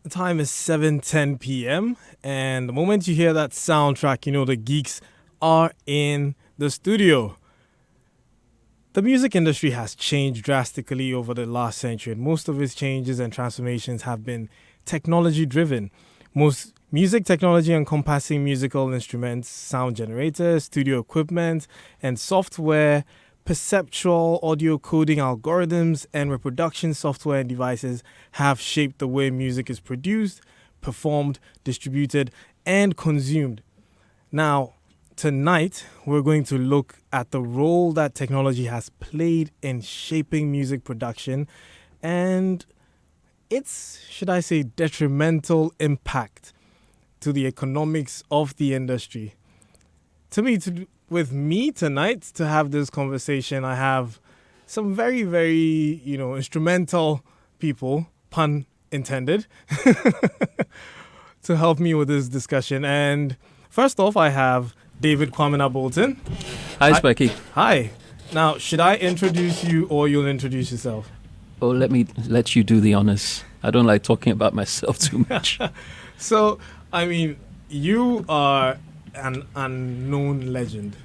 The time is 7:10 p.m. and the moment you hear that soundtrack, you know the geeks are in the studio. The music industry has changed drastically over the last century, and most of its changes and transformations have been technology driven. Most music technology encompassing musical instruments, sound generators, studio equipment, and software, perceptual audio coding algorithms, and reproduction software and devices have shaped the way music is produced, performed, distributed, and consumed. Now, tonight, we're going to look at the role that technology has played in shaping music production and its, should I say, detrimental impact to the economics of the industry. With me tonight to have this conversation, I have some very, very, instrumental people, pun intended, to help me with this discussion. And first off, I have David Kwamina Bolton. Hi, Spiky. Hi. Now, should I introduce you or you'll introduce yourself? Oh, let you do the honors. I don't like talking about myself too much. So, you are an unknown legend,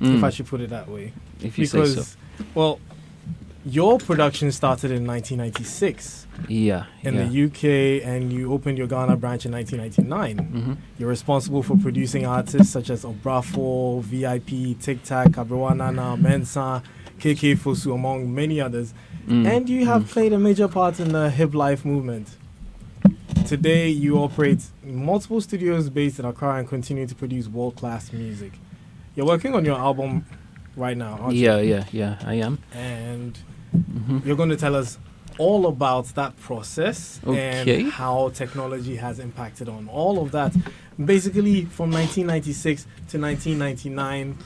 if I should put it that way. If you say so. Well, your production started in 1996 in the UK, and you opened your Ghana branch in 1999. Mm-hmm. You're responsible for producing artists such as Obrafo, VIP, Tic Tac, Kabrewanana, Mensa, KK Fosu, among many others. And you have played a major part in the hip life movement. Today, you operate multiple studios based in Accra and continue to produce world-class music. You're working on your album right now, aren't you? Yeah, I am. And you're going to tell us all about that process and how technology has impacted on all of that. Basically, from 1996 to 1999,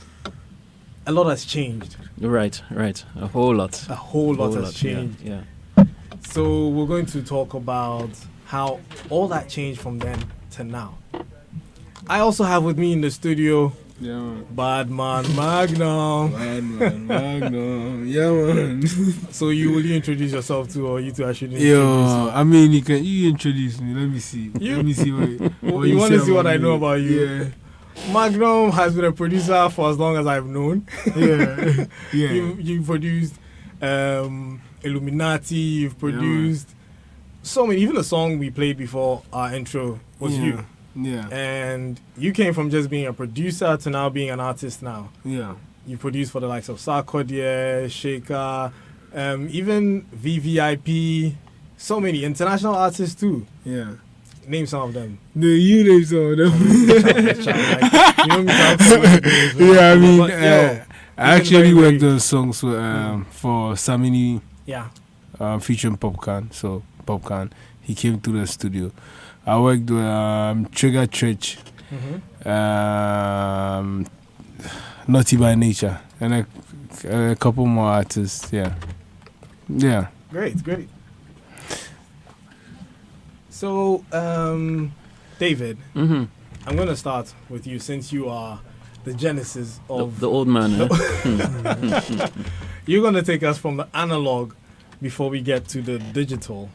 a lot has changed. Right. A whole lot. A whole lot has changed. Yeah. So we're going to talk about how all that changed from then to now. I also have with me in the studio Badman Magnum. Yeah, man. So will you introduce yourself too, or you two I should introduce you? You introduce me. Let me see. Let me see what you want to see what I know about you? Yeah. Magnum has been a producer for as long as I've known. Yeah. You produced Illuminati, you've produced so many. Even the song we played before our intro was you. Yeah. And you came from just being a producer to now being an artist now. Yeah. You produced for the likes of Sarkodie, Shaker, even VVIP, so many international artists too. Yeah. Name some of them. You name some of them. I actually worked on songs for Samini. Yeah. Featuring Popcorn. So Popcorn, he came to the studio. I worked with Trigger Church, Naughty by Nature, and a couple more artists. Yeah. Great. So, David, I'm going to start with you since you are the genesis of the old man. You're going to take us from the analog before we get to the digital.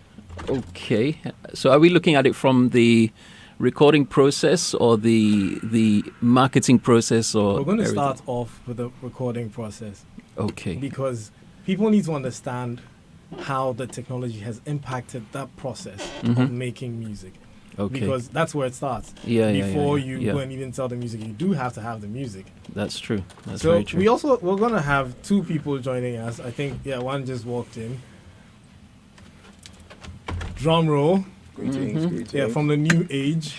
Okay. So are we looking at it from the recording process or the marketing process? Or we're going to start off with the recording process. Okay. Because people need to understand how the technology has impacted that process of making music. Okay. Because that's where it starts. Before you go and even tell the music, you do have to have the music. That's true. That's very true. We're going to have two people joining us. I think, one just walked in. Drum roll. Greetings. Yeah, from the new age.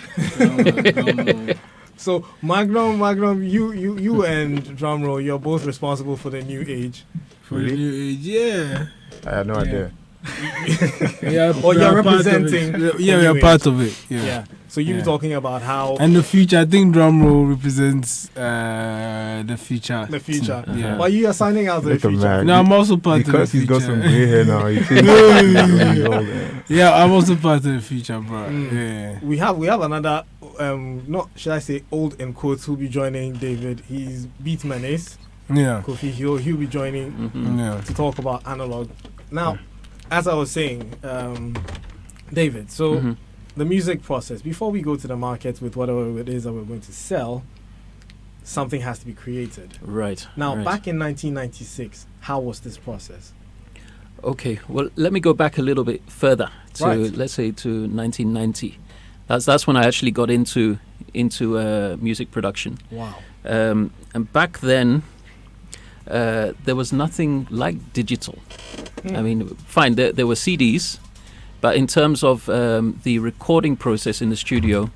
So Magnum, you and Drum roll, you're both responsible for the new age. For the new age, yeah. I had no idea. Or you're representing. We are part of it. Yeah. So you're talking about how. And the future, I think drum roll represents the future. The future. Yeah. But you are signing out the future. No, I'm also part of the future. Because he's got some gray hair now. Yeah, I'm also part of the future, bro. Yeah. We have another, should I say old in quotes, who'll be joining David. He's Beatman Ace. Yeah. Kofi, he'll be joining to talk about analog. Now, as I was saying, David, so Mhm. the music process, before we go to the market with whatever it is that we're going to sell, something has to be created. Right. Now, right. back in 1996, how was this process? Okay, well, let me go back a little bit further to, Right. let's say, to 1990. That's when I actually got into music production. Wow. And back then, there was nothing like digital. I mean, fine, there were CDs, but in terms of the recording process in the studio,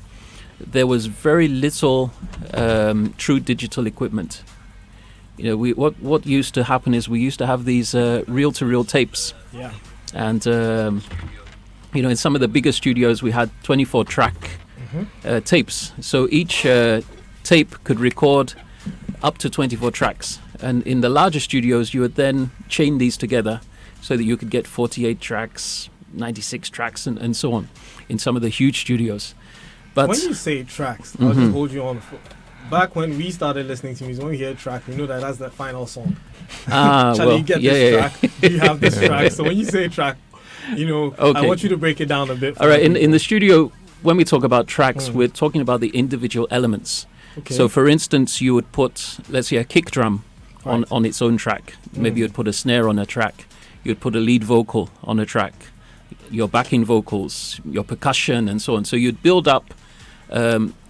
there was very little true digital equipment. You know, what used to happen is we used to have these reel-to-reel tapes, Yeah. and you know, in some of the bigger studios, we had 24-track tapes. So each tape could record up to 24 tracks, and in the larger studios, you would then chain these together so that you could get 48 tracks, 96 tracks, and so on in some of the huge studios. But When you say tracks, I'll just hold you on. Back when we started listening to music, when we hear a track, we know that that's the final song. Charlie, well, you get yeah, this yeah, track, you have this track. So when you say track, you know, I Okay. want you to break it down a bit. All right, for in people. the studio, when we talk about tracks, we're talking about the individual elements. Okay. So, for instance, you would put, let's say, a kick drum Right. on its own track. Maybe you'd put a snare on a track. You'd put a lead vocal on a track, your backing vocals, your percussion, and so on. So you'd build up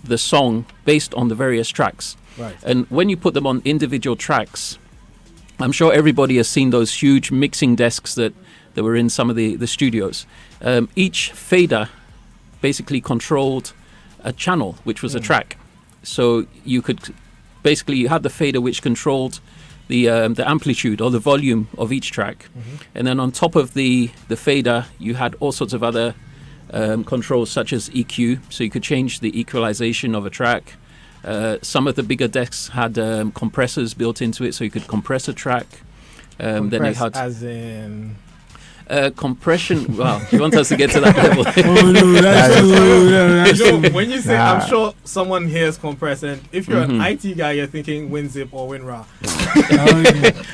the song based on the various tracks. Right. And when you put them on individual tracks, I'm sure everybody has seen those huge mixing desks that were in some of the studios. Each fader basically controlled a channel, which was a track. So you had the fader which controlled the amplitude or the volume of each track. And then on top of the fader, you had all sorts of other controls such as EQ. So you could change the equalization of a track. Some of the bigger decks had compressors built into it, so you could compress a track. Then you Compress had as in compression. Wow, you want us to get to that level? Oh no, that's you know, when you say, I'm sure someone hears compress, and if you're an IT guy, you're thinking WinZip or WinRAR.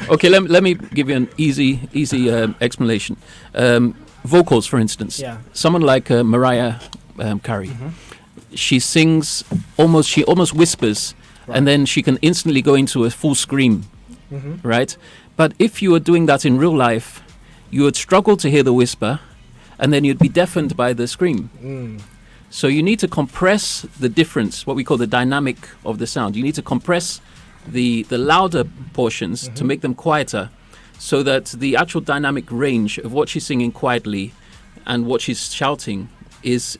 Okay, let me give you an easy explanation. Vocals, for instance. Yeah. Someone like Mariah Carey. She sings she almost whispers, and then she can instantly go into a full scream, right? But if you were doing that in real life, you would struggle to hear the whisper, and then you'd be deafened by the scream. So you need to compress the difference, what we call the dynamic of the sound. You need to compress the louder portions to make them quieter, so that the actual dynamic range of what she's singing quietly and what she's shouting is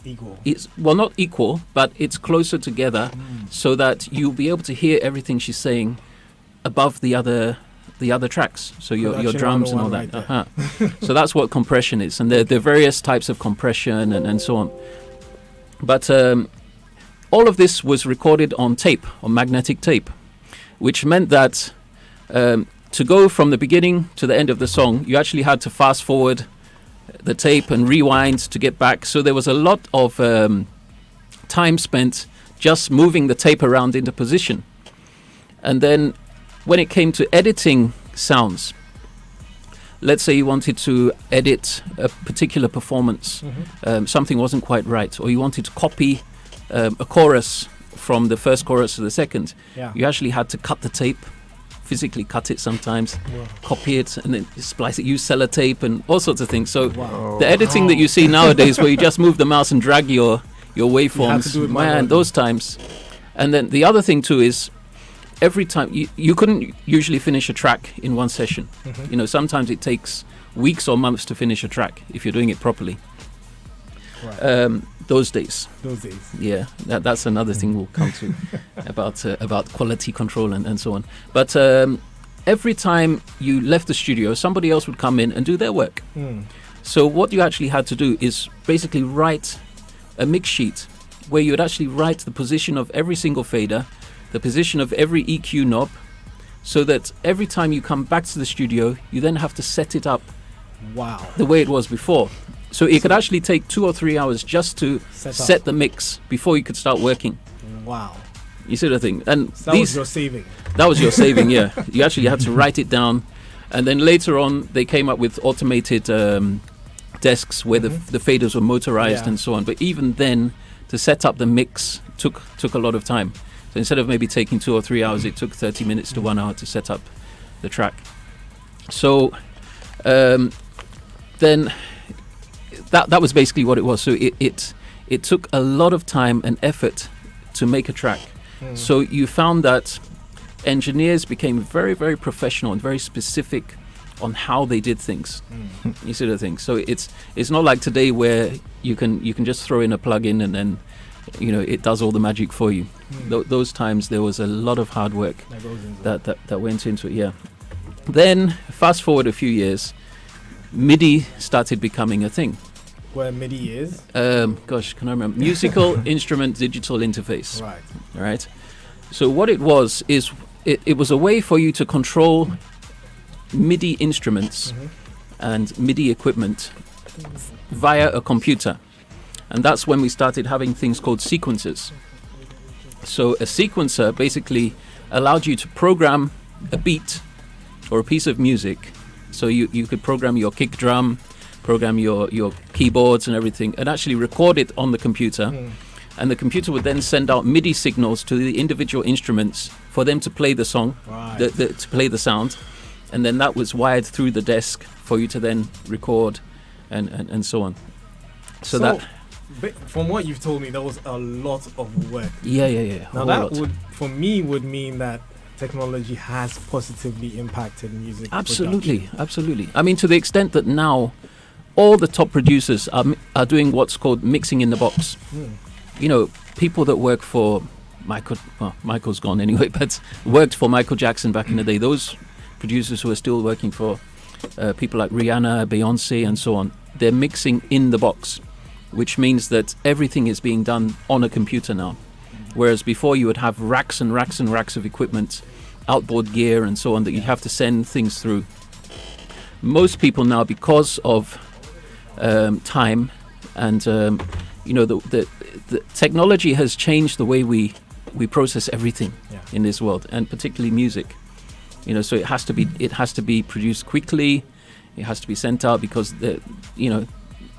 Equal. well, not equal, but it's closer together, so that you'll be able to hear everything she's saying above the other tracks. So your Production drums and all 101 that. right So that's what compression is, and there are various types of compression and so on. But all of this was recorded on tape, on magnetic tape, which meant that to go from the beginning to the end of the song, you actually had to fast forward the tape and rewind to get back. So there was a lot of time spent just moving the tape around into position. And then when it came to editing sounds, let's say you wanted to edit a particular performance, something wasn't quite right, or you wanted to copy a chorus from the first chorus to the second, Yeah. you actually had to cut the tape, physically cut it sometimes, copy it, and then splice it, use sellotape and all sorts of things. So the editing that you see nowadays, where you just move the mouse and drag your waveforms, do it man, manually. those times. And then the other thing too is, every time you couldn't usually finish a track in one session. You know, sometimes it takes weeks or months to finish a track if you're doing it properly. Right. Those days, yeah, that's another thing we'll come to about quality control and so on. But every time you left the studio, somebody else would come in and do their work. So what you actually had to do is basically write a mix sheet where you would actually write the position of every single fader, the position of every EQ knob, so that every time you come back to the studio, you then have to set it up Wow. the way it was before. So it could actually take 2 or 3 hours just to set the mix before you could start working. Wow. You see the thing? And So that was your saving. that was your saving, yeah. You actually had to write it down. And then later on, they came up with automated desks where the faders were motorized Yeah. and so on. But even then, to set up the mix took a lot of time. So instead of maybe taking 2 or 3 hours, it took 30 minutes to 1 hour to set up the track. So then that was basically what it was. So it took a lot of time and effort to make a track. So you found that engineers became very, very professional and very specific on how they did things. You see the thing. So it's not like today where you can just throw in a plug-in and then it does all the magic for you. Those times there was a lot of hard work That goes into that went into it. Yeah. Then fast forward a few years, MIDI started becoming a thing. where MIDI is. Gosh, can I remember? Musical Instrument Digital Interface. Right. All right. So what it was is it was a way for you to control MIDI instruments and MIDI equipment via a computer. And that's when we started having things called sequencers. So a sequencer basically allowed you to program a beat or a piece of music. So you could program your kick drum, program your keyboards and everything, and actually record it on the computer. And the computer would then send out MIDI signals to the individual instruments for them to play the song, Right. to play the sound. And then that was wired through the desk for you to then record and so on. So that... From what you've told me, that was a lot of work. Yeah. Now whole that lot. would, for me, would mean that technology has positively impacted music Absolutely. I mean, to the extent that now all the top producers are doing what's called mixing in the box. People that work for Michael's gone anyway, but worked for Michael Jackson back in the day, those producers who are still working for people like Rihanna, Beyonce and so on, they're mixing in the box, which means that everything is being done on a computer now. Whereas before you would have racks and racks and racks of equipment, outboard gear and so on that you'd have to send things through. Most people now, because of time and the technology has changed the way we process everything in this world, and particularly music. So it has to be produced quickly. It has to be sent out because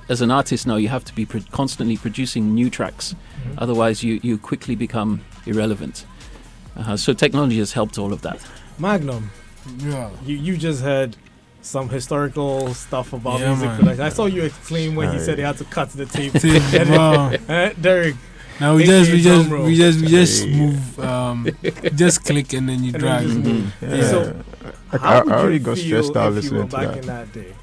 as an artist now, you have to be constantly producing new tracks. Otherwise, you quickly become irrelevant. So technology has helped all of that. Magnum, Yeah. you just heard some historical stuff about Yeah, music man. production. I saw you explain when he said he had to cut the tape. Wow. Derek, Now we AKA just drum roll. we just move just click and then you and drag. then just move. Yeah. So, I how would already you got feel stressed out if you were listening to back that. in that day?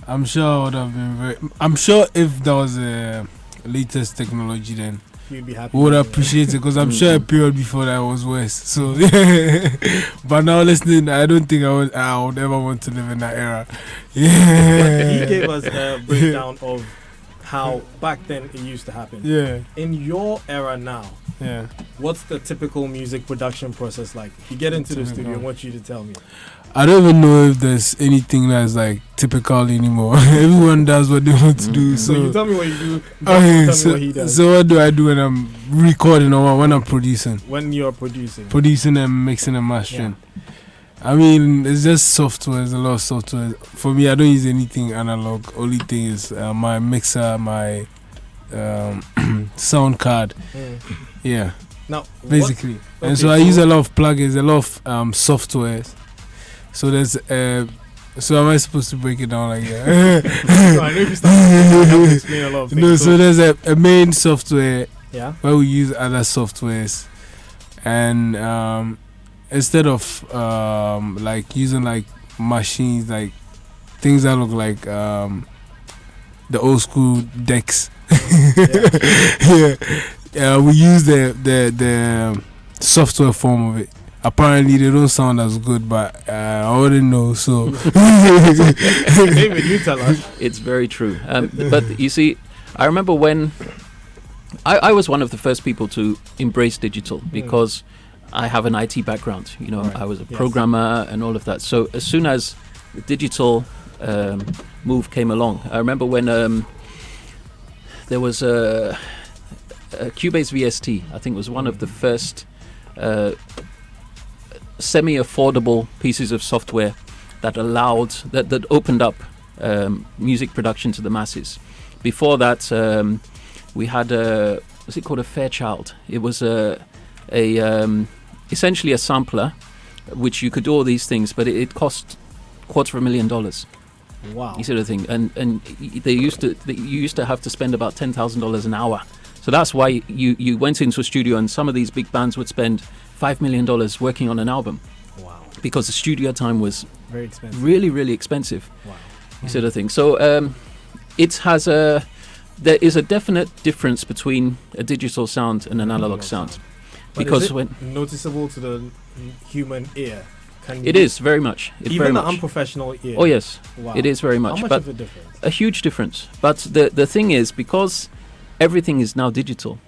I'm sure I would have been very. I'm sure if there was a latest technology, then You'd be happy. we would with it. appreciate it because I'm sure a period before that was worse. So, but now listening, I don't think I would ever want to live in that era. But Yeah. he gave us a breakdown of how back then it used to happen. Yeah. In your era now, Yeah. what's the typical music production process like? You get into the Typical. studio, I want you to tell me. I don't even know if there's anything that's like typical anymore. Everyone does what they want to do. So you So, tell me what you do, okay, tell me what he does. so what do I do when I'm recording or when I'm producing? When you're producing. Producing and mixing and mastering. I mean, it's just software. There's a lot of software. For me, I don't use anything analog. Only thing is my mixer, my sound card. Yeah, Now, basically. Okay, And so I use a lot of plugins, a lot of softwares. So there's so am I supposed to break it down like that? No, I know if you start you have to explain a lot of things. No, so there's a main software yeah. where we use other softwares, and instead of like using like machines, like things that look like the old school decks, we use the software form of it. Apparently they don't sound as good, but I wouldn't know. So David, you tell us. It's very true. But you see, I remember when I was one of the first people to embrace digital because I have an IT background. Right. I was a Yes. programmer and all of that. So as soon as the digital move came along, I remember when there was a Cubase VST. I think it was one of the first semi-affordable pieces of software that allowed that opened up music production to the masses. Before that, we had what's it called, a Fairchild. It was essentially a sampler, which you could do all these things, but it cost $250,000. Wow. You sort of thing, and you used to have to spend about $10,000 an hour. So that's why you went into a studio, and some of these big bands would spend $5 million working on an album. Wow. Because the studio time was Very expensive. really, really expensive. Wow. You sort of thing. So there is a definite difference between a digital sound and an analog sound. But Because is it when noticeable to the human ear? it is very much, Even very the much. unprofessional ear. Oh yes, Wow. it is very much. How much but of a difference? a huge difference. But the thing is, because everything is now digital,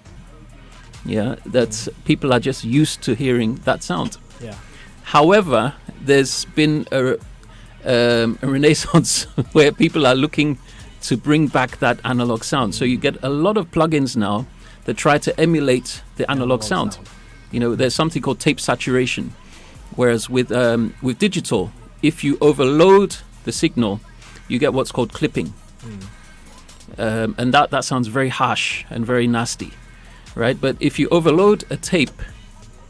that people are just used to hearing that sound. Yeah. However, there's been a renaissance where people are looking to bring back that analog sound. So you get a lot of plugins now that try to emulate the analog sound. You know, there's something called tape saturation, whereas with digital, if you overload the signal, you get what's called clipping, and that sounds very harsh and very nasty, right? But if you overload a tape,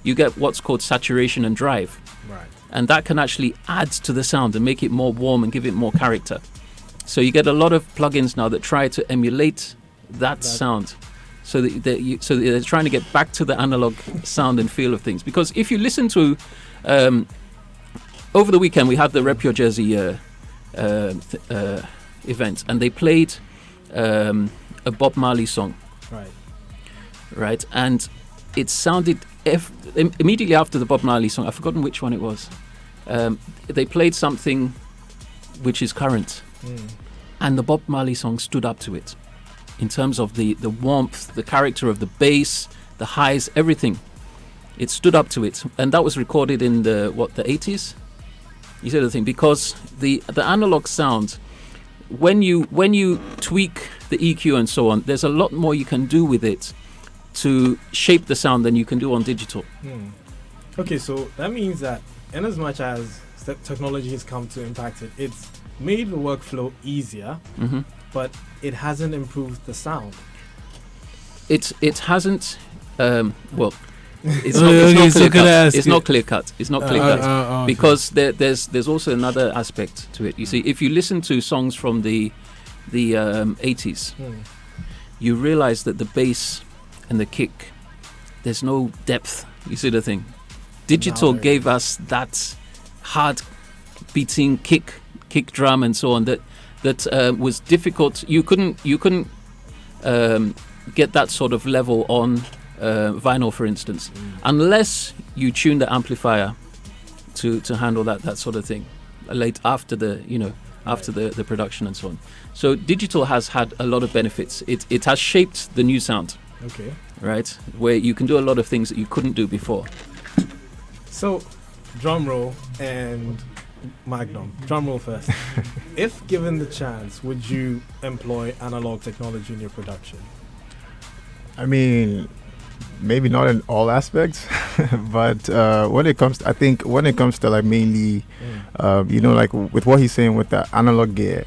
you get what's called saturation and drive. Right. And that can actually add to the sound and make it more warm and give it more character. So you get a lot of plugins now that try to emulate that sound. So that they're trying to get back to the analog sound and feel of things. Because if you listen to, over the weekend we had the Rep Your Jersey event, and they played a Bob Marley song. Right, and it sounded immediately after the Bob Marley song. I've forgotten which one it was. They played something which is current, and the Bob Marley song stood up to it in terms of the warmth, the character of the bass, the highs, everything. It stood up to it, and that was recorded in the 80s. You see the thing, because the analog sound, when you tweak the EQ and so on, there's a lot more you can do with it to shape the sound than you can do on digital. Okay, so that means that in as much as technology has come to impact it, it's made the workflow easier, but it hasn't improved the sound. It hasn't. Well, it's not clear cut. It's not clear cut okay. because there's also another aspect to it. You see, if you listen to songs from the 80s, you realize that the bass and the kick, there's no depth. You see the thing. Digital gave us that hard beating kick drum and so on that was difficult. You couldn't get that sort of level on vinyl, for instance, unless you tune the amplifier to handle that sort of thing late after the production and so on. So digital has had a lot of benefits. It has shaped the new sound. Okay. Right, where you can do a lot of things that you couldn't do before. So, drum roll and Magnum. Drum roll first. If given the chance, would you employ analog technology in your production? I mean, maybe not in all aspects, but when it comes to like mainly, like with what he's saying with the analog gear,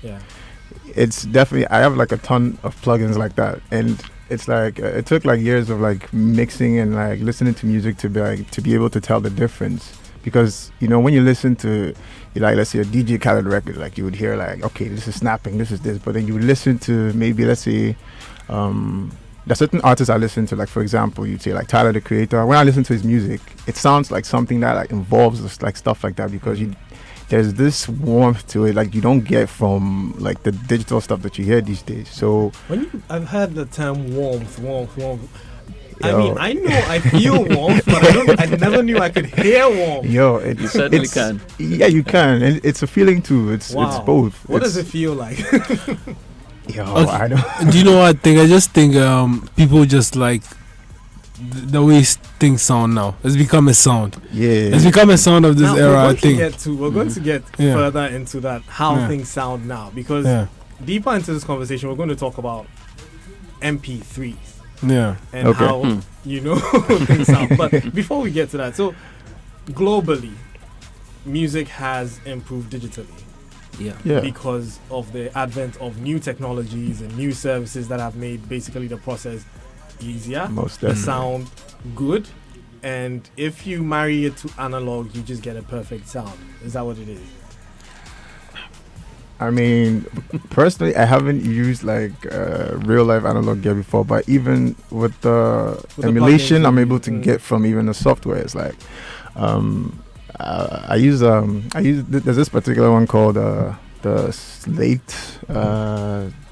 it's definitely, I have like a ton of plugins like that, and it's like it took like years of like mixing and like listening to music to be able to tell the difference. Because when you listen to like, let's say a DJ Khaled record, like you would hear like, okay, this is snapping, this is this, but then you would listen to maybe, let's say, there's certain artists I listen to, like for example, you'd say like Tyler the Creator. When I listen to his music, it sounds like something that like involves like stuff like that, because there's this warmth to it like you don't get from like the digital stuff that you hear these days. So I've heard the term warmth. I mean, I know I feel warmth, but I never knew I could hear warmth. You certainly can. Yeah, you can, and it's a feeling too. It's both. What does it feel like? I don't. Do you know what I think? I just think people just like the way things sound now. It's become a sound. Yeah, it's become a sound of this era. I think we're going to get further into that, how things sound now, because deeper into this conversation, we're going to talk about MP3s. Yeah, and how things sound. But before we get to that, so globally, music has improved digitally. Yeah. Yeah. because of the advent of new technologies and new services that have made basically the process easier, Most the definitely. sound good, and if you marry it to analog, you just get a perfect sound. Is that what it is? I mean, personally, I haven't used like real life analog gear before, but even with the With the emulation, plugins I'm you able use, to get from even the software. It's like I use there's this particular one called the Slate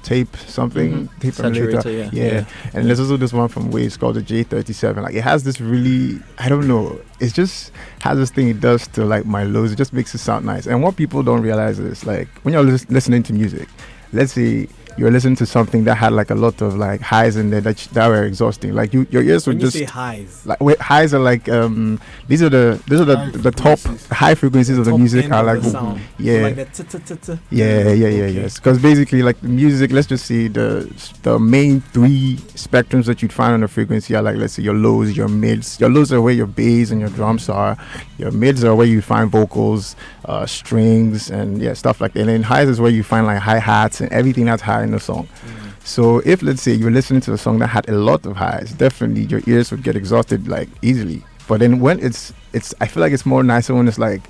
tape something tape emulator. Saturator, Yeah. And there's also this one from Waves called the J37. Like it has this really, I don't know, it just has this thing it does to like my lows. It just makes it sound nice. And what people don't realize is like when you're listening to music, let's say you're listening to something that had like a lot of like highs in there that were exhausting. Like your ears would When you just say highs, like highs are like these are the top high frequencies of the top music end are of like the sound. yeah. Like the t-t-t-t. Yeah, Okay. yes. Because basically, like the music, let's just say the main three spectrums that you'd find on the frequency are like, let's say your lows, your mids. Your lows are where your bass and your drums are. Your mids are where you find vocals, strings, and yeah, stuff like that. And then highs is where you find like hi hats and everything that's high in the song. So if let's say you're listening to a song that had a lot of highs, definitely your ears would get exhausted like easily. But then when it's I feel like it's more nicer when it's like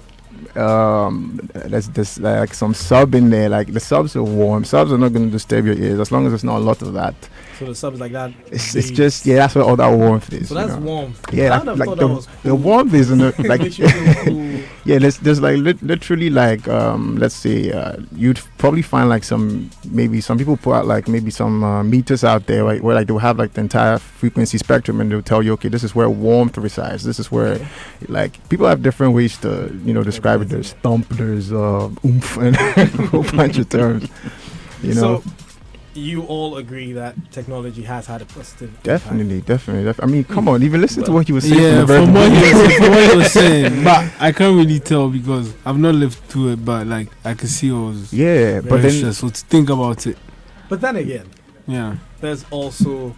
there's like some sub in there. Like the subs are warm. Subs are not going to disturb your ears as long as there's not a lot of that. So the subs like that. It's just that's where all that warmth is. So that's you know? warmth. Yeah, I'd have like thought that was the cool. warmth is in the like Makes you feel cool. yeah. There's like literally like let's say you'd probably find like maybe some people put out like maybe some meters out there where like they'll have like the entire frequency spectrum and they'll tell you, okay, this is where warmth resides. This is where like people have different ways to describe it. There's thump, there's oomph, and a whole bunch of terms. You know. So you all agree that technology has had a positive impact. Definitely. I mean, come on, even listen to what he was saying. Yeah, from from the very what he was saying, but I can't really tell because I've not lived through it. But like I can see it was yeah, but very then stressful to think about it. But then again, Yeah, there's also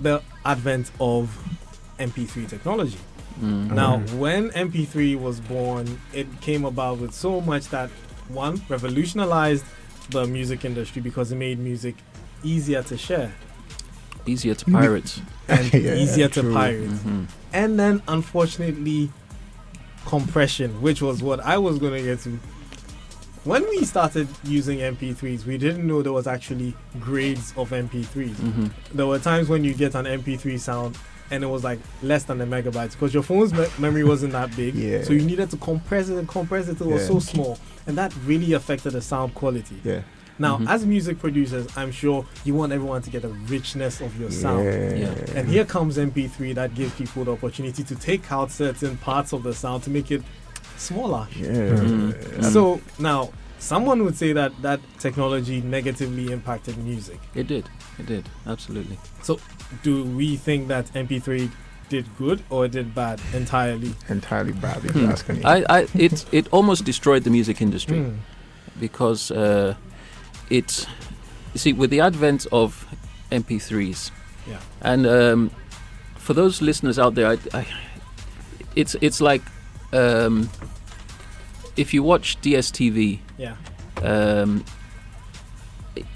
the advent of MP3 technology. Now, when MP3 was born, it came about with so much that one revolutionized the music industry because it made music easier to share Easier to pirate. and Yeah, easier to true. pirate. And then, unfortunately, compression, which was what I was going to get to. When we started using MP3s, we didn't know there was actually grades of MP3s. There were times when you get an MP3 sound and it was like less than a megabyte because your phone's memory wasn't that big. Yeah. So you needed to compress it till it was Yeah. so small. And that really affected the sound quality. yeah, Now, as music producers, I'm sure you want everyone to get the richness of your sound. Yeah. And here comes MP3 that gives people the opportunity to take out certain parts of the sound to make it smaller. yeah. So now, someone would say that that technology negatively impacted music. It did, absolutely. So do we think that MP3 did good or it did bad entirely? Entirely bad. If you're asking me. It almost destroyed the music industry because you see, with the advent of MP3s, Yeah. and for those listeners out there, it's like if you watch DSTV Yeah.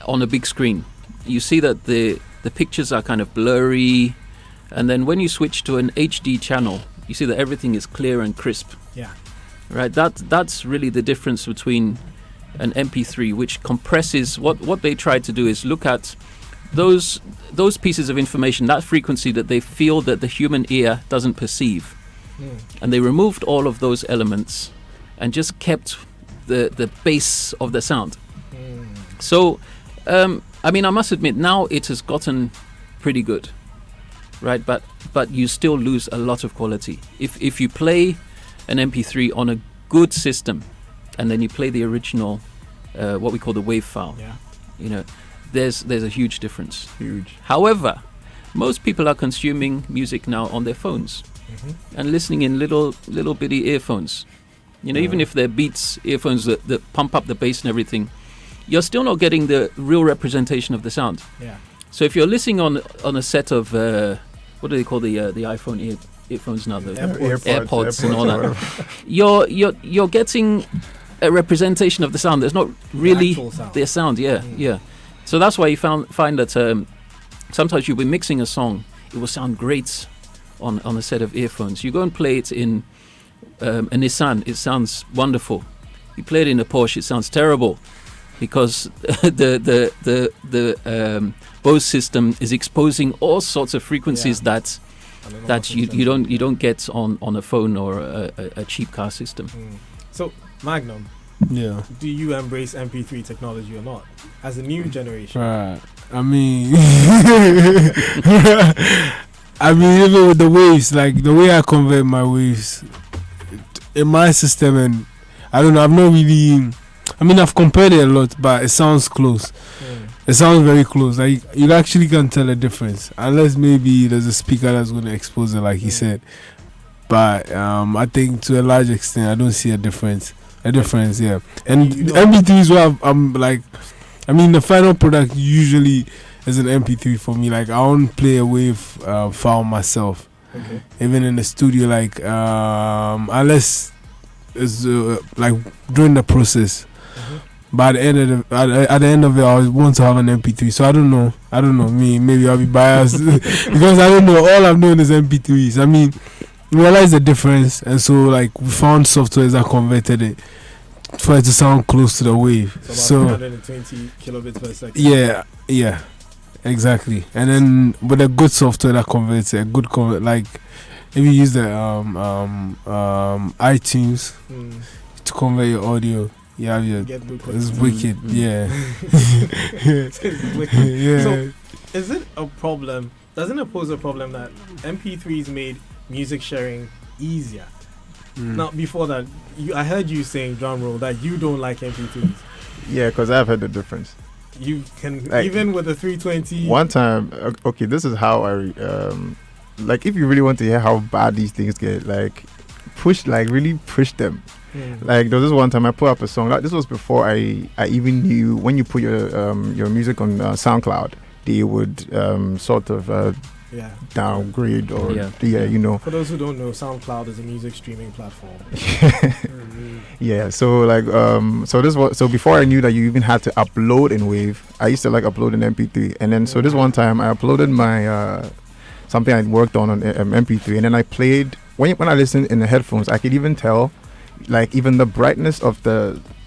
on a big screen, you see that the pictures are kind of blurry, and then when you switch to an HD channel, you see that everything is clear and crisp. Yeah. Right. That's really the difference between an MP3, which compresses. What they try to do is look at those pieces of information, that frequency that they feel that the human ear doesn't perceive, and they removed all of those elements and just kept the base of the sound. So, I mean, I must admit, now it has gotten pretty good, right? But you still lose a lot of quality. If you play an MP3 on a good system, and then you play the original, what we call the wave file, Yeah. There's a huge difference. Huge. However, most people are consuming music now on their phones and listening in little bitty earphones. Even if they're Beats earphones that pump up the bass and everything, you're still not getting the real representation of the sound. Yeah. So if you're listening on a set of what do they call the iPhone earphones now? The AirPods. AirPods and all that. You're getting a representation of the sound. There's not really actual sound. their sound. Yeah. So that's why you find that sometimes you'll be mixing a song, it will sound great on a set of earphones. You go and play it in a Nissan, it sounds wonderful. You play it in a Porsche, it sounds terrible, because the Bose system is exposing all sorts of frequencies that you don't get on a phone or a cheap car system. So Magnum, Yeah. do you embrace MP3 technology or not as a new generation? Right. I mean, even with the waves, like the way I convert my waves in my system, and I don't know, I've not really. I mean, I've compared it a lot, but it sounds close. It sounds very close. Like you actually can't tell a difference, unless maybe there's a speaker that's going to expose it, like he said. But I think to a large extent, I don't see a difference. Yeah. And MP3 is what I'm like. I mean, the final product usually is an MP3 for me. Like I won't play a wave file myself. Okay. Even in the studio, like unless it's like during the process. But at the end of it, I want to have an MP3. So I don't know. Maybe I'll be biased because I don't know. All I've known is MP3s. I mean, we realized the difference, and so like we found software that converted it for it to sound close to the wave. So about 120 kilobits per second. Yeah, exactly. And then with a good software that converts it, like if you use the iTunes to convert your audio. Yeah, it's wicked. Yeah. It's wicked. Yeah. So, is it a problem? Doesn't it pose a problem that MP3s made music sharing easier? Now, before that, I heard you saying, drum roll, that you don't like MP3s. Yeah, because I've heard the difference. You can, like, even with the 320. One time, okay, this is how I like. If you really want to hear how bad these things get, like really push them. Like there was this one time I put up a song. Like, this was before I even knew when you put your music on SoundCloud, they would sort of downgrade or you know. For those who don't know, SoundCloud is a music streaming platform. Yeah. So like so before I knew that you even had to upload in Wave, I used to like upload in MP3, and then so this one time I uploaded my something I worked on MP3, and then I played when I listened in the headphones, I could even tell. Like even the brightness of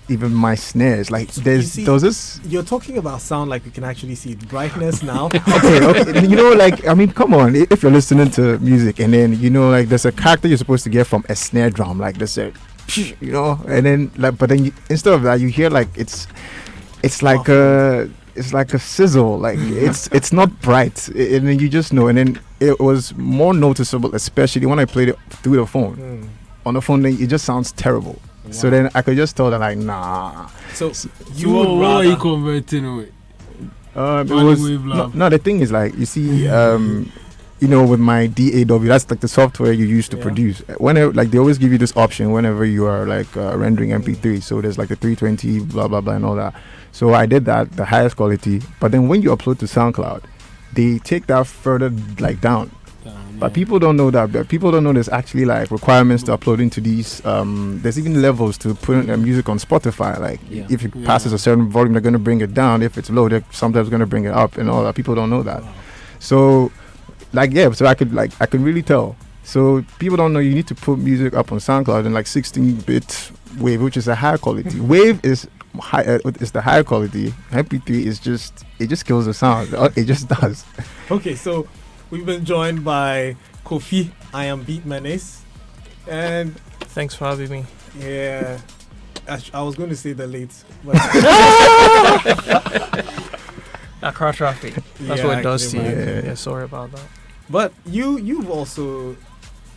even my snares, like there's this. You're talking about sound like we can actually see brightness now. okay, you know, like I mean, come on, if you're listening to music and then you know, like there's a character you're supposed to get from a snare drum, like there's a, you know, and then like, but then instead of that, you hear like it's like a sizzle, like it's not bright, and then you just know, and then it was more noticeable, especially when I played it through the phone. On the phone, then it just sounds terrible. Wow. So then I could just tell them like, nah. So what are you converting away? No, the thing is like, you see, you know, with my DAW, that's like the software you use to produce. Whenever, like they always give you this option whenever you are like rendering MP3. So there's like the 320, blah blah blah, and all that. So I did that, the highest quality. But then when you upload to SoundCloud, they take that further like down. But people don't know that. But people don't know there's actually like requirements to upload into these. There's even levels to put music on Spotify. Like if it passes a certain volume, they're going to bring it down. If it's low, they're sometimes going to bring it up and all that. People don't know that. So, like so I could really tell. So people don't know you need to put music up on SoundCloud in like 16-bit Wave, which is a higher quality. Wave is high. It's the higher quality. MP3 is just kills the sound. It just does. Okay, so. We've been joined by Kofi. I am Beat Menace. And thanks for having me. Yeah. I was going to say the late. But car traffic. That's what it does to you. Yeah, sorry about that. But you've also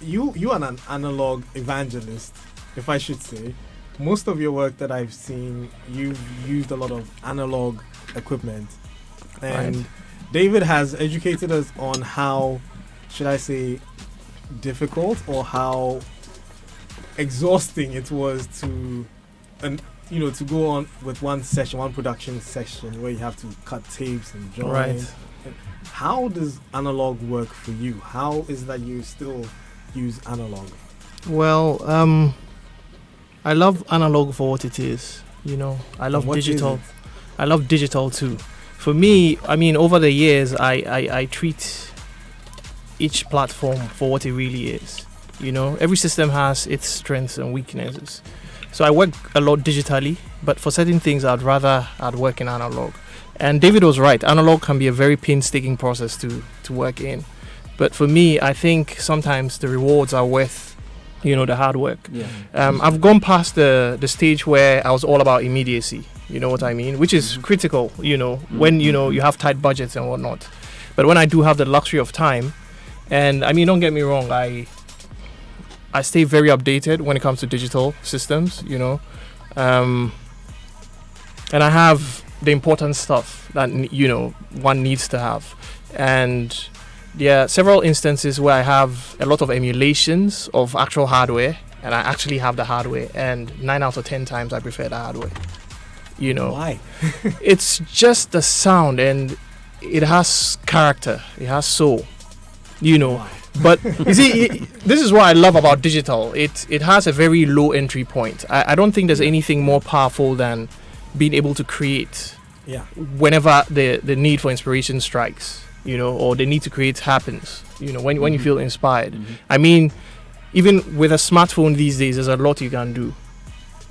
you are an analog evangelist, if I should say. Most of your work that I've seen, you've used a lot of analog equipment. And David has educated us on how, should I say, difficult or how exhausting it was to go on with one production session where you have to cut tapes and join. Right. How does analog work for you? How is that you still use analog? Well, I love analog for what it is. I love digital. I love digital too. For me, I mean, over the years, I treat each platform for what it really is. Every system has its strengths and weaknesses. So I work a lot digitally, but for certain things, I'd work in analog. And David was right. Analog can be a very painstaking process to work in. But for me, I think sometimes the rewards are worth, the hard work. Yeah. I've gone past the stage where I was all about immediacy. You know what I mean? Which is critical, when, you have tight budgets and whatnot. But when I do have the luxury of time, and I mean, don't get me wrong, I stay very updated when it comes to digital systems, and I have the important stuff that one needs to have. And there are several instances where I have a lot of emulations of actual hardware, and I actually have the hardware, and 9 out of 10 times I prefer the hardware. Why? It's just the sound, and it has character, it has soul. Why? But you see, this is what I love about digital. It has a very low entry point. I don't think there's anything more powerful than being able to create whenever the need for inspiration strikes, or the need to create happens, when you feel inspired. I mean, even with a smartphone these days, there's a lot you can do.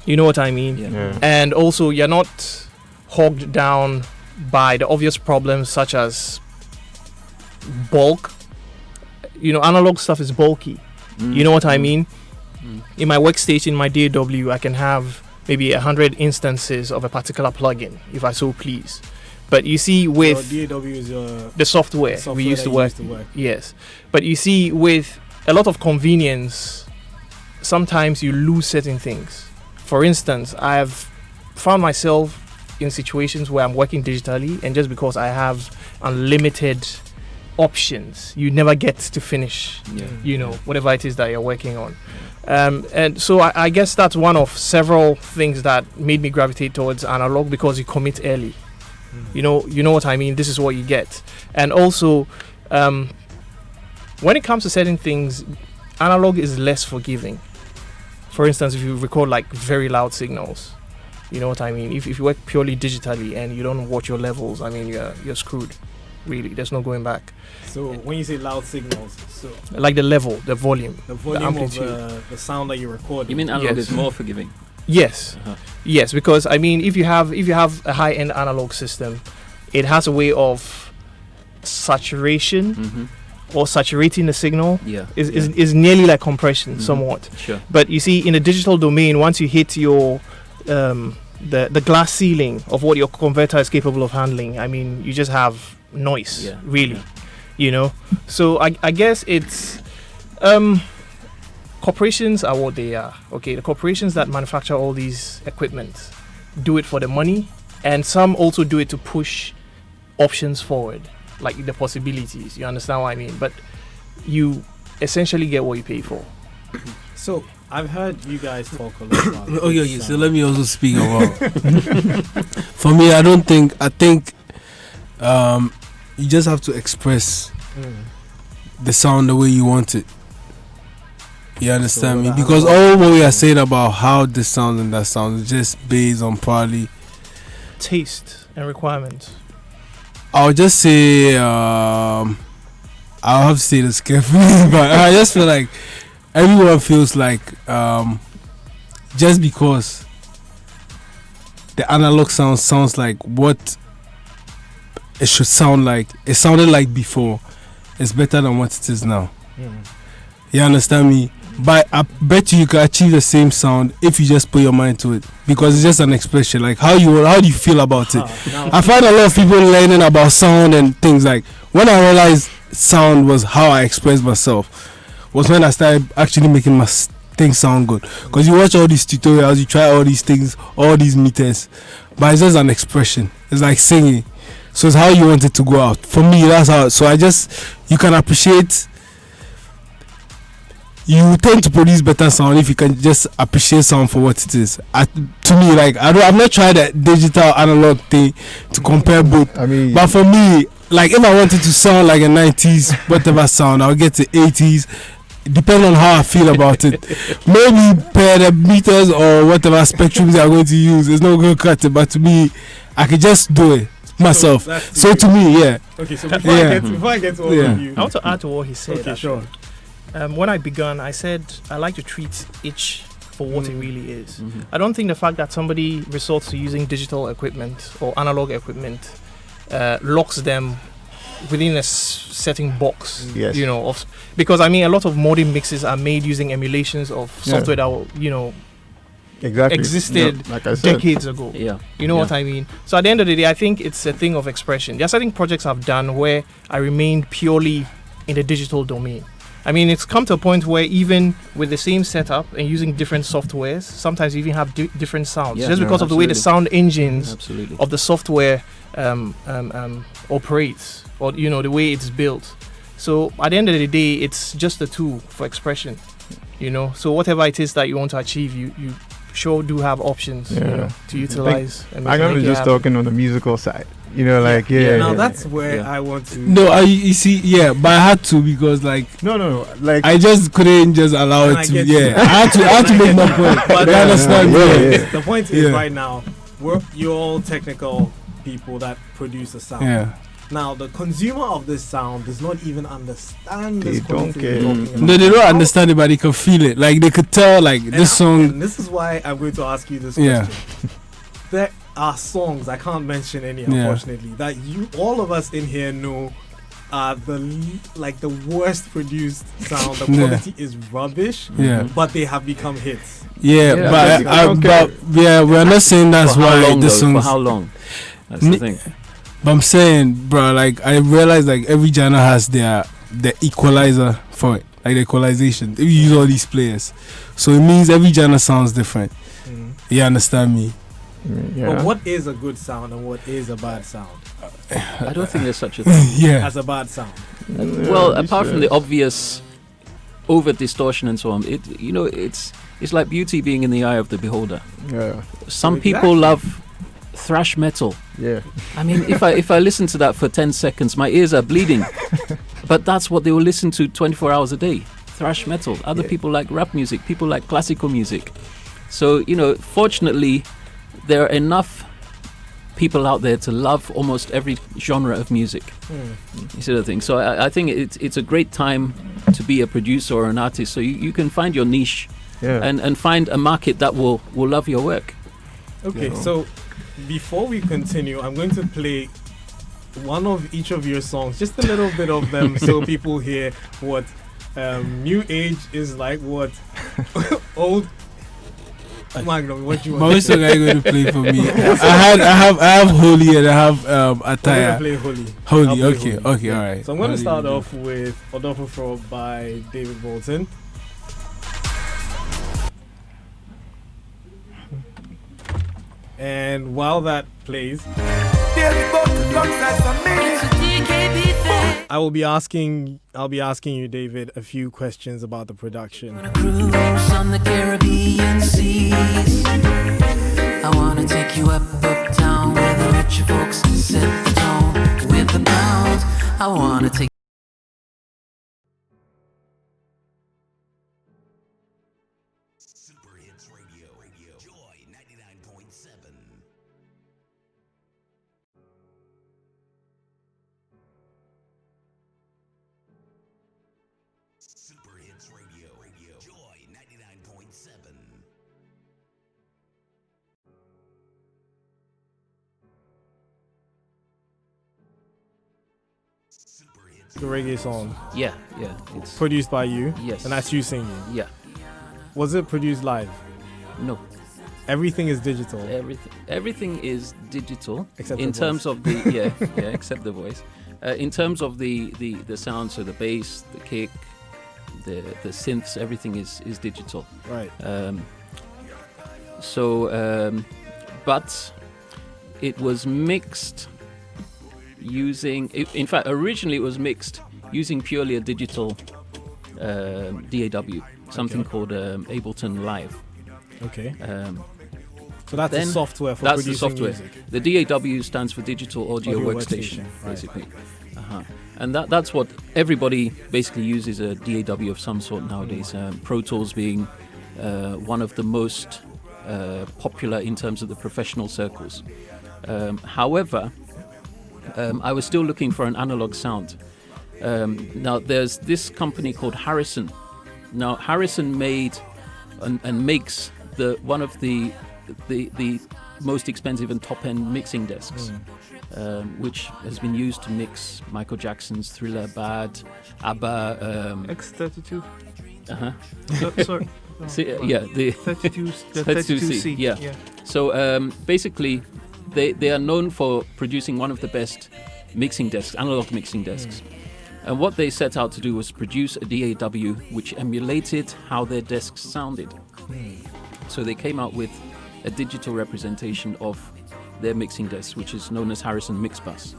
You know what I mean? Yeah. And also, you're not hogged down by the obvious problems such as bulk. Analog stuff is bulky. You know what I mean? In my workstation, my DAW, I can have maybe 100 instances of a particular plugin, if I so please. But you see, with DAW is the software we used to work. Yes. But you see, with a lot of convenience, sometimes you lose certain things. For instance, I have found myself in situations where I'm working digitally, and just because I have unlimited options, you never get to finish whatever it is that you're working on. And so I guess that's one of several things that made me gravitate towards analog, because you commit early. You know what I mean? This is what you get. And also, when it comes to certain things, analog is less forgiving. For instance, if you record like very loud signals, you know what I mean? If you work purely digitally and you don't watch your levels, I mean, you're screwed. Really, there's no going back. So when you say loud signals, so like the level, the volume, the amplitude of the sound that you're recording. You mean analog is more forgiving? Yes. Yes, because I mean, if you have a high-end analog system, it has a way of saturation or saturating the signal. Is nearly like compression somewhat. Sure. But you see, in the digital domain, once you hit your the glass ceiling of what your converter is capable of handling, I mean, you just have noise, really. So I guess it's corporations are what they are. Okay, the corporations that manufacture all these equipment do it for the money, and some also do it to push options forward, like the possibilities. You understand what I mean? But you essentially get what you pay for. So I've heard you guys talk a lot about So let me also speak about for me, I think you just have to express the sound the way you want it. You understand me? Because all what we are saying about how this sounds and that sounds is just based on probably taste and requirements. I'll just say I'll have to say this carefully, but I just feel like everyone feels like just because the analog sounds like what it should sound like, it sounded like before, it's better than what it is now. You understand me? But I bet you can achieve the same sound if you just put your mind to it, because it's just an expression. Like how do you feel about it? I find a lot of people learning about sound and things. Like when I realized sound was how I express myself, was when I started actually making my things sound good. Because you watch all these tutorials, you try all these things, all these meters, but it's just an expression. It's like singing. So it's how you want it to go out. For me, that's how. So you can appreciate. You tend to produce better sound if you can just appreciate sound for what it is. To me, like I've not tried that digital analog thing to compare both. I mean, but for me, like if I wanted to sound like a 90s whatever sound, I'll get to 80s, depending on how I feel about it. Maybe parameters or whatever spectrums they are going to use, it's not going to cut it. But to me, I can just do it myself. So to me, yeah. Okay, so before I get to all of you, I want to add to what he said. okay, sure. When I began, I said I like to treat each for what it really is. Mhm. I don't think the fact that somebody resorts to using digital equipment or analog equipment locks them within a certain box. Yes. You know, because I mean, a lot of modern mixes are made using emulations of software that will, Exactly. existed Yeah, like I said. decades ago. Yeah. You know Yeah. what I mean? So at the end of the day, I think it's a thing of expression. There are certain projects I've done where I remained purely in the digital domain. I mean, it's come to a point where even with the same setup and using different softwares, sometimes you even have different sounds, Yeah, just because of the way the absolutely. sound engines Absolutely. of the software operates, or the way it's built. So at the end of the day, it's just a tool for expression. So whatever it is that you want to achieve, you sure do have options to utilize. And I'm make it just happen. talking on the musical side. Yeah. Now that's where Yeah. I want to. No, you see, yeah, but I had to because No, like I just couldn't just allow And it I to. get Yeah, you. I had to make my point. But You understand? yeah. The point is, Yeah. right now, you're all technical people that produce a sound. Yeah. Now, the consumer of this sound does not even understand They this don't quality care. we're talking about. No, they don't How- understand it, but they can feel it. Like they could tell, like and this song. And this is why I'm going to ask you this Yeah. question. There are songs, I can't mention any, Yeah. unfortunately, that all of us in here know are the worst produced sound. The Yeah. quality is rubbish, Yeah, but they have become hits. yeah, Yeah, but I don't but yeah, we're not saying that's For how why long, this though? For song. how long? That's Me- the thing. But I'm saying, bro, like I realize like every genre has the equalizer for it, like the equalization. If you use all these players, so it means every genre sounds different. You understand me? yeah. But what is a good sound and what is a bad sound? I don't think there's such a thing. Yeah, As a bad sound. Well, apart from the obvious over distortion and so on, it's like beauty being in the eye of the beholder. Yeah. Some Exactly. people love thrash metal. Yeah. I mean, if I listen to that for 10 seconds, my ears are bleeding. But that's what they will listen to 24 hours a day. Thrash metal. Other Yeah. people like rap music. People like classical music. So, fortunately, there are enough people out there to love almost every genre of music. You see the thing. So I think it's a great time to be a producer or an artist. So you can find your niche Yeah. and find a market that will love your work. Okay, Yeah. so before we continue, I'm going to play one of each of your songs, just a little bit of them, so people hear what new age is like, what old. Magnum, what do you but want? which song are you going to play for me? I have Holy and I have I'm gonna Attire. play Holy. Holy, I'll play okay, Holy. okay, all right. So I'm going to Holy, start okay. off with Odofofro by David Bolton. And while that plays, I'll be asking you, David, a few questions about the production. Cruise on the Caribbean seas. I wanna take you up, uptown, where the rich folks set the tone with the pounds. I wanna take. Super Hits Radio. Joy 99.7. Super Hits Radio. Joy 99.7. Super Hits. The reggae song Yeah. It's produced by you, yes. and that's you singing. Yeah. Was it produced live? No. Everything is digital. Everything is digital Except in the terms voice. of the except the voice. In terms of the sound, so the bass, the kick, the synths, everything is digital. Right. But it was mixed using. In fact, originally it was mixed using purely a digital DAW, something Okay. called Ableton Live. Okay. So that's then the software for That's the producing software. music. The DAW stands for Digital Audio, Audio Workstation, Workstation, right. basically. And that's what everybody basically uses, a DAW of some sort nowadays. Pro Tools being one of the most popular in terms of the professional circles. However, I was still looking for an analog sound. Now there's this company called Harrison. Now Harrison made and makes one of the most expensive and top-end mixing desks, which has been used to mix Michael Jackson's Thriller, Bad, ABBA, X32. Sorry. The 32C. Yeah. So basically, they are known for producing one of the best mixing desks, analog mixing desks. And what they set out to do was produce a DAW which emulated how their desks sounded. So they came out with a digital representation of their mixing desk, which is known as Harrison Mixbus.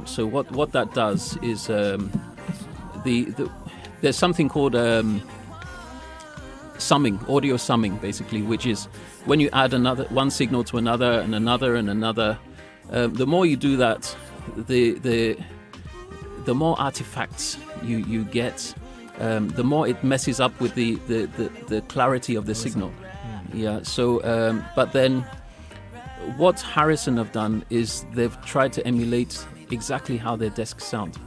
So what that does is there's something called summing, audio summing, basically, which is when you add one signal to another and another and another. The more you do that, the more artifacts you get, the more it messes up with the clarity of the signal. Yeah. So, but then, what Harrison have done is they've tried to emulate exactly how their desks sound.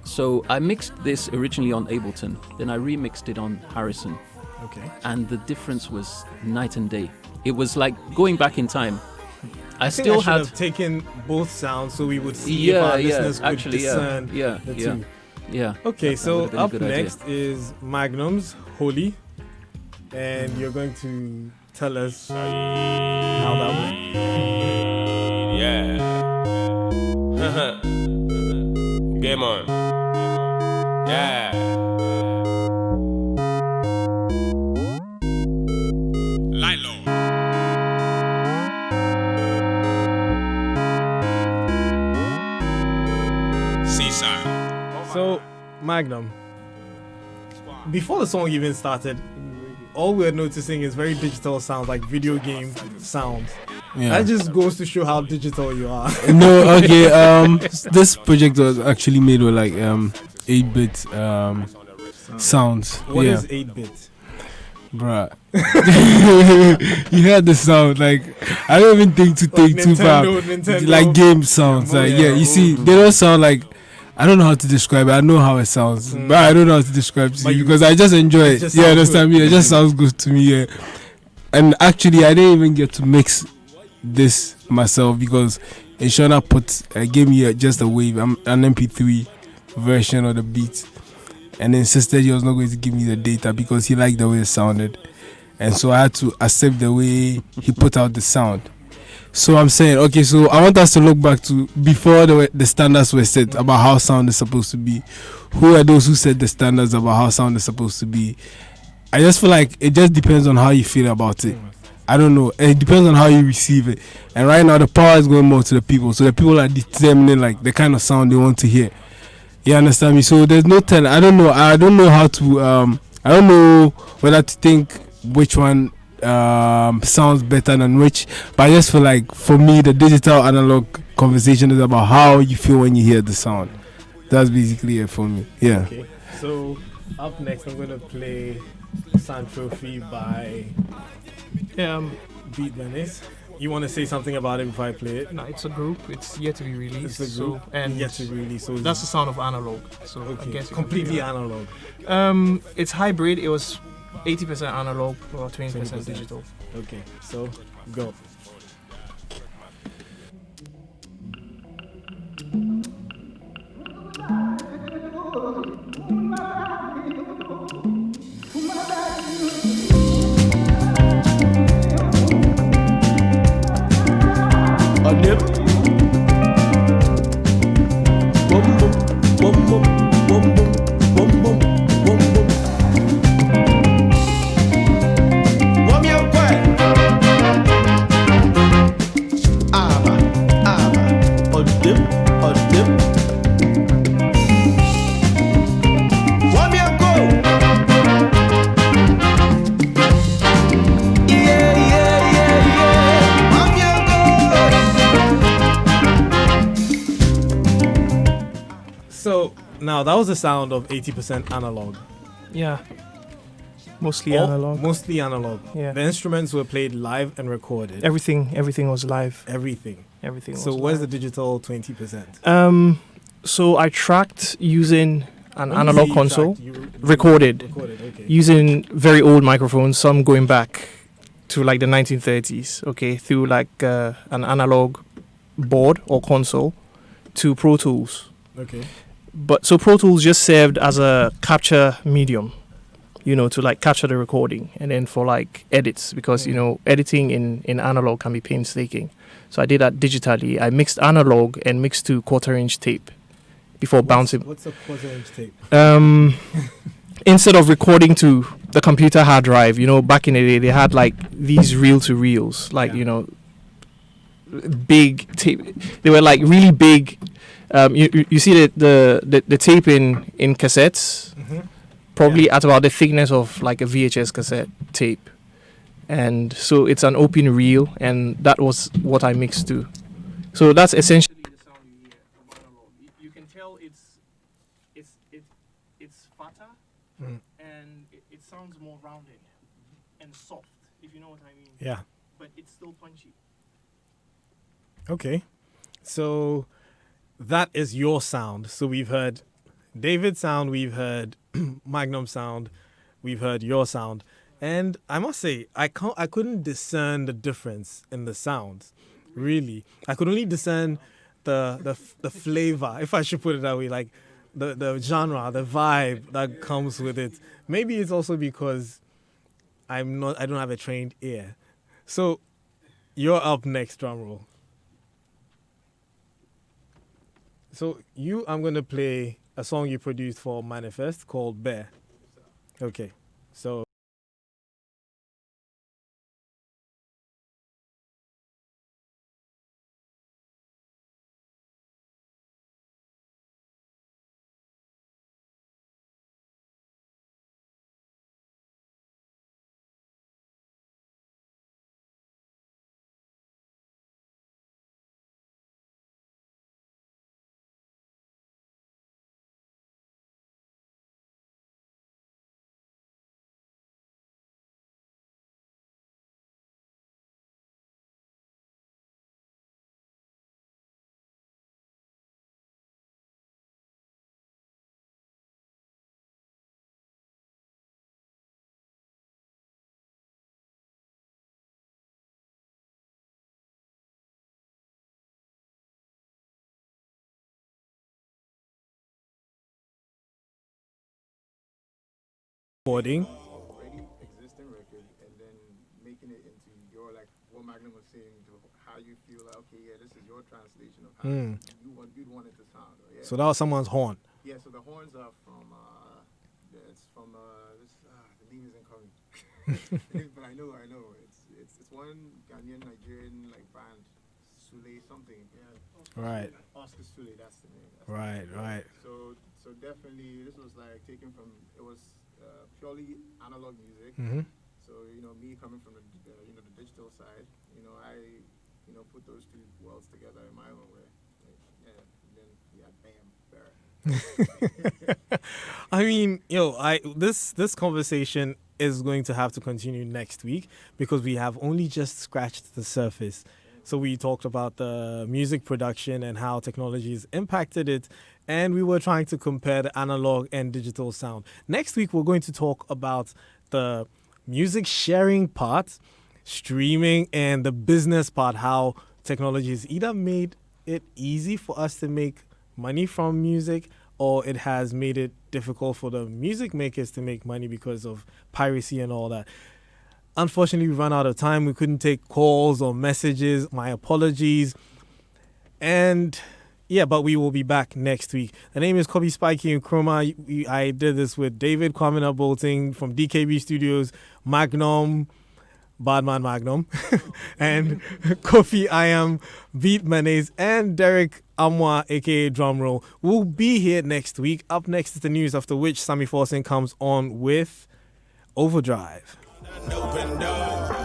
So I mixed this originally on Ableton, then I remixed it on Harrison. Okay. And the difference was night and day. It was like going back in time. I think still I should had have taken both sounds so we would see if our listeners could discern the two. Yeah. Okay, That so would have been a up good idea. next is Magnum's Holy, and you're going to tell us how that went. Yeah. Game on. Yeah. Light Lord. Seaside. So, Magnum, before the song even started, all we're noticing is very digital sounds, like video game sounds. Yeah. That just goes to show how digital you are. No, okay. This project was actually made with like 8-bit sounds. What yeah. is 8-bit? Bruh. You heard the sound, like I don't even think to take too far. Nintendo. Like game sounds. Like you see, they don't sound like, I don't know how to describe it. I know how it sounds, but I don't know how to describe it to you because I just enjoy it. just Yeah, sounds understand good. me? It just sounds good to me. Yeah. And actually, I didn't even get to mix this myself because Inshona gave me just a wave, an MP3 version of the beat, and insisted he was not going to give me the data because he liked the way it sounded, and so I had to accept the way he put out the sound. So I'm saying, okay, so I want us to look back to before the standards were set about how sound is supposed to be. Who are those who set the standards about how sound is supposed to be? I just feel like it just depends on how you feel about it. I don't know. It depends on how you receive it. And right now the power is going more to the people. So the people are determining like the kind of sound they want to hear. You understand me? So there's no telling. I don't know. I don't know how to I don't know whether to think which one sounds better than which, but I just feel like for me the digital analog conversation is about how you feel when you hear the sound. That's basically it for me. Yeah. Okay, so up next I'm going to play Sound Trophy by Beat Menace. You want to say something about it before I play it? No, it's a group. It's yet to be released. It's a group, and yet to be released. So that's the sound of analog. So okay, I guess completely analog. It's hybrid. It was 80% analog or 20% digital. Okay, so go. A dip. Boom boom boom boom boom boom boom boom boom. Boom your way. Aba aba. A dip a dip. Boom your go. Yeah yeah yeah yeah. Boom your go. So now that was the sound of 80% analog. Yeah. Mostly All- analog. Mostly analog. Yeah. The instruments were played live and recorded. Everything was live. Everything. Everything So was where's the live. digital 20%? So I tracked using an When you say analog you console, tracked, you recorded. Recorded, okay. using very old microphones, some going back to like the 1930s, okay, through like an analog board or console to Pro Tools. Okay. But so Pro Tools just served as a capture medium, to like capture the recording, and then for like edits, because editing in analog can be painstaking. So I did that digitally. I mixed analog and mixed to quarter-inch tape before bouncing. What's a quarter-inch tape? Instead of recording to the computer hard drive, back in the day they had like these reel-to-reels, like Yeah. big tape. They were like really big. You see the tape in cassettes, probably at about the thickness of like a VHS cassette tape, and so it's an open reel, and that was what I mixed to. So that's essentially the sound you hear from analog. You can tell it's fatter, and it sounds more rounded and soft, if you know what I mean. Yeah. But it's still punchy. Okay. So that is your sound. So we've heard David's sound, we've heard Magnum sound, we've heard your sound. And I must say, I couldn't discern the difference in the sounds. Really. I could only discern the flavor, if I should put it that way, like the genre, the vibe that comes with it. Maybe it's also because I don't have a trained ear. So you're up next, drum roll. So I'm going to play a song you produced for Manifest called Bear. Okay. So recording. Already existing record and then making it into your, like what Magnum was saying, to how you feel like, okay, yeah, this is your translation of how you'd want it to sound. Or, yeah. So that was someone's horn. Yeah, so the horns are from it's from the name isn't coming. But I know. It's one Ghanaian Nigerian like band, Sule something. Yeah. Right. Oscar Sule, that's the name. Right. So definitely this was like taken from, it was purely analog music. Mm-hmm. So me coming from the digital side, I put those two worlds together in my own way. Like, bam, bear. I mean, this conversation is going to have to continue next week because we have only just scratched the surface. So we talked about the music production and how technology has impacted it, and we were trying to compare the analog and digital sound. Next week, we're going to talk about the music sharing part, streaming, and the business part, how technology has either made it easy for us to make money from music, or it has made it difficult for the music makers to make money because of piracy and all that. Unfortunately, we ran out of time. We couldn't take calls or messages. My apologies. And yeah, but we will be back next week. The name is Kobe Spikey and Chroma. I did this with David Kwamina Bolting from DKB Studios, Magnum, Badman Magnum, and Kofi I Am, Beat Mayonnaise, and Derek Amwa, aka Drumroll. We'll be here next week. Up next is the news, after which Sammy Forsen comes on with Overdrive. Open door.